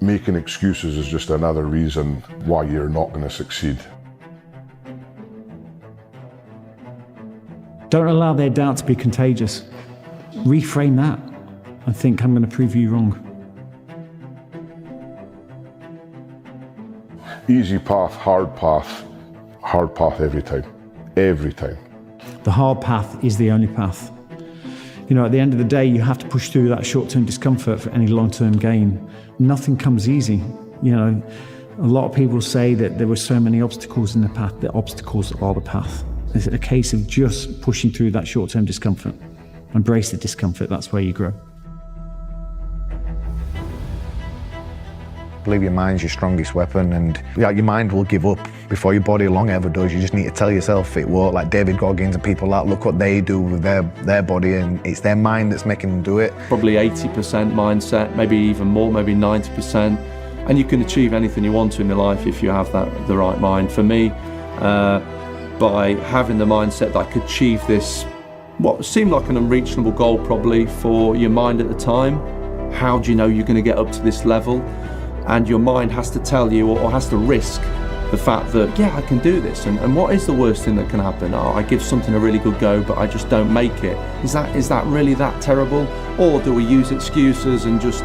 Making excuses is just another reason why you're not going to succeed. Don't allow their doubt to be contagious. Reframe that and think, I'm going to prove you wrong. Easy path every time. Every time. The hard path is the only path. You know, at the end of the day, you have to push through that short-term discomfort for any long-term gain. Nothing comes easy. You know, a lot of people say that there were so many obstacles in the path. The obstacles are the path. It's a case of just pushing through that short-term discomfort. Embrace the discomfort, that's where you grow. I believe your mind's your strongest weapon, and your mind will give up before your body long ever does. You just need to tell yourself it won't. Like David Goggins and people like, look what they do with their body, and it's their mind that's making them do it. Probably 80% mindset, maybe even more, maybe 90%. And you can achieve anything you want to in your life if you have the right mind. For me, by having the mindset that I could achieve this, what seemed like an unreachable goal probably for your mind at the time. How do you know you're going to get up to this level? And your mind has to tell you, or has to risk the fact that, yeah, I can do this. And what is the worst thing that can happen? Oh, I give something a really good go, but I just don't make it. Is that really that terrible? Or do we use excuses and just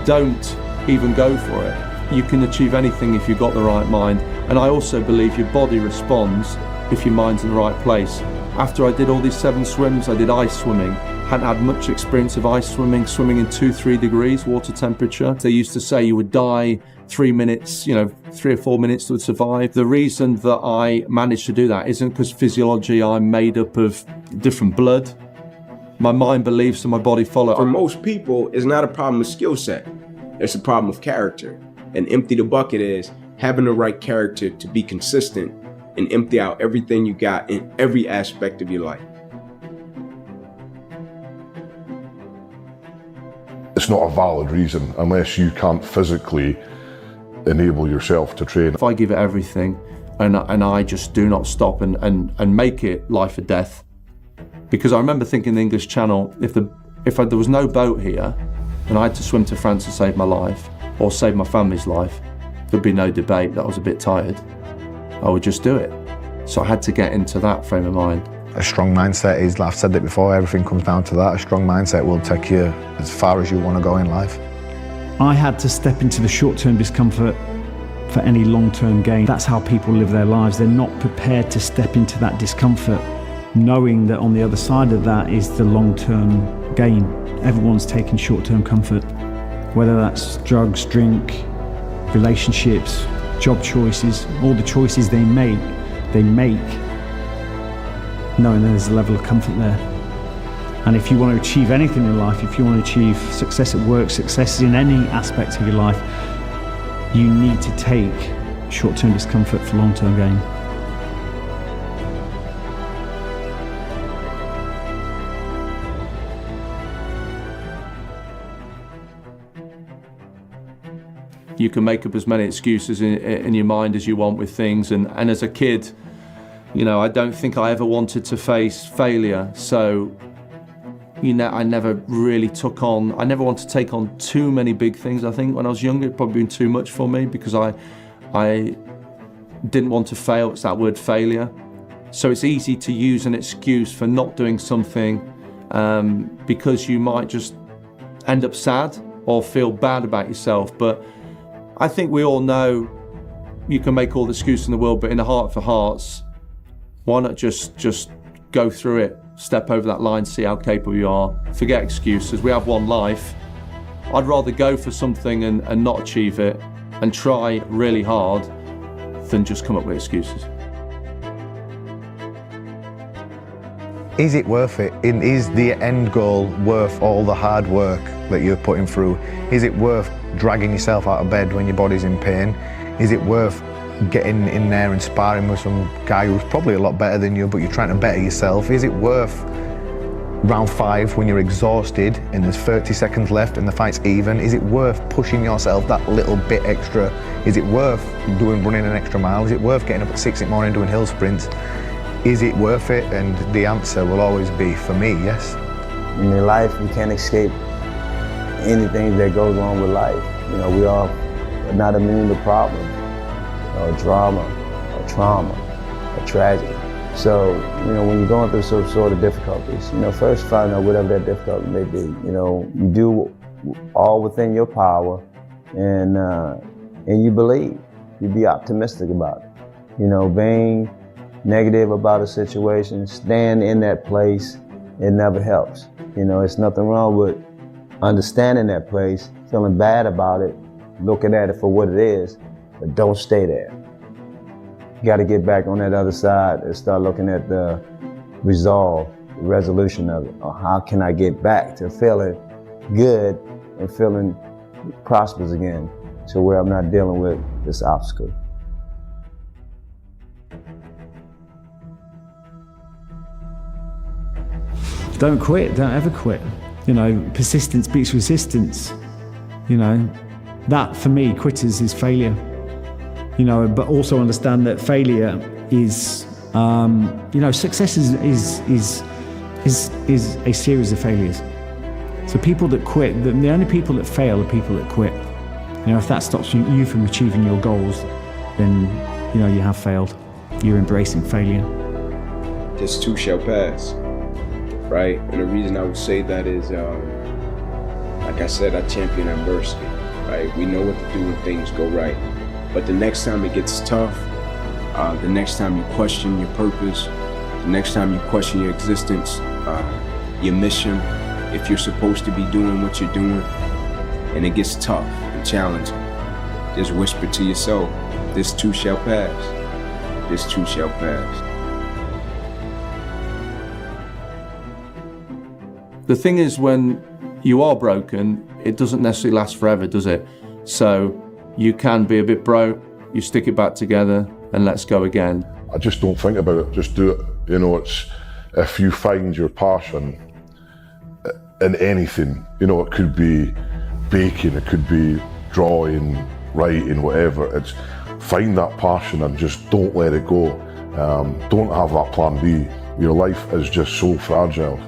don't even go for it? You can achieve anything if you've got the right mind. And I also believe your body responds if your mind's in the right place. After I did all these 7 swims, I did ice swimming. Hadn't had much experience of ice swimming in 2-3 degrees water temperature. They used to say you would die 3 minutes, 3 or 4 minutes to survive. The reason that I managed to do that isn't because physiology, I'm made up of different blood. My mind believes and my body follows. For most people, it's not a problem with skill set. It's a problem of character. And empty the bucket is having the right character to be consistent and empty out everything you got in every aspect of your life. It's not a valid reason unless you can't physically enable yourself to train. If I give it everything and I just do not stop and make it life or death, because I remember thinking the English Channel, if there was no boat here and I had to swim to France to save my life or save my family's life, there'd be no debate that I was a bit tired. I would just do it. So I had to get into that frame of mind. A strong mindset is, like I've said it before, everything comes down to that. A strong mindset will take you as far as you want to go in life. I had to step into the short-term discomfort for any long-term gain. That's how people live their lives. They're not prepared to step into that discomfort, knowing that on the other side of that is the long-term gain. Everyone's taking short-term comfort, whether that's drugs, drink, relationships, job choices, all the choices they make knowing there's a level of comfort there. And if you want to achieve anything in life, if you want to achieve success at work, success in any aspect of your life, you need to take short-term discomfort for long-term gain. You can make up as many excuses in your mind as you want with things. And as a kid, I don't think I ever wanted to face failure. So, I never really I never wanted to take on too many big things. I think when I was younger, it'd probably been too much for me because I didn't want to fail. It's that word failure. So it's easy to use an excuse for not doing something because you might just end up sad or feel bad about yourself. But I think we all know you can make all the excuses in the world, but in the heart of hearts, why not just go through it, step over that line, see how capable you are, forget excuses. We have one life. I'd rather go for something and not achieve it and try really hard than just come up with excuses. Is it worth it? Is the end goal worth all the hard work that you're putting through? Is it worth dragging yourself out of bed when your body's in pain? Is it worth getting in there and sparring with some guy who's probably a lot better than you, but you're trying to better yourself? Is it worth round 5 when you're exhausted and there's 30 seconds left and the fight's even? Is it worth pushing yourself that little bit extra? Is it worth running an extra mile? Is it worth getting up at 6 in the morning doing hill sprints? Is it worth it? And the answer will always be, for me, yes. In life, we can't escape anything that goes on with life. We all are not immune to problems, or drama, or trauma, or tragedy. So, when you're going through some sort of difficulties, first find out whatever that difficulty may be. You do all within your power, and you believe. You be optimistic about it. Being negative about a situation, stand in that place, it never helps. It's nothing wrong with understanding that place, feeling bad about it, looking at it for what it is, but don't stay there. You got to get back on that other side and start looking at the resolve, the resolution of it, or how can I get back to feeling good and feeling prosperous again, to where I'm not dealing with this obstacle. Don't quit, don't ever quit. Persistence beats resistance. That for me, quitters is failure. But also understand that failure is, success is a series of failures. So people that quit, the only people that fail are people that quit. If that stops you from achieving your goals, then, you have failed. You're embracing failure. This too shall pass, right? And the reason I would say that is, like I said, I champion adversity, right? We know what to do when things go right. But the next time it gets tough, the next time you question your purpose, the next time you question your existence, your mission, if you're supposed to be doing what you're doing, and it gets tough and challenging, just whisper to yourself, this too shall pass. This too shall pass. The thing is, when you are broken, it doesn't necessarily last forever, does it? So you can be a bit broke, you stick it back together, and let's go again. I just don't think about it, just do it. It's, if you find your passion in anything, it could be baking, it could be drawing, writing, whatever. It's find that passion and just don't let it go. Don't have that plan B. Your life is just so fragile.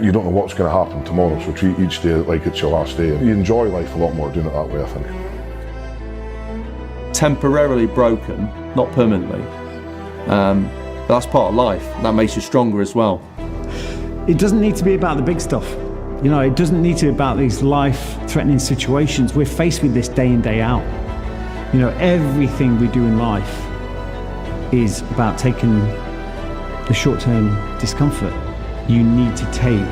You don't know what's going to happen tomorrow, so treat each day like it's your last day. You enjoy life a lot more doing it that way, I think. Temporarily broken, not permanently. But that's part of life. That makes you stronger as well. It doesn't need to be about the big stuff. It doesn't need to be about these life-threatening situations. We're faced with this day in, day out. Everything we do in life is about taking the short-term discomfort. You need to take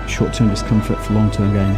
short-term discomfort for long-term gain.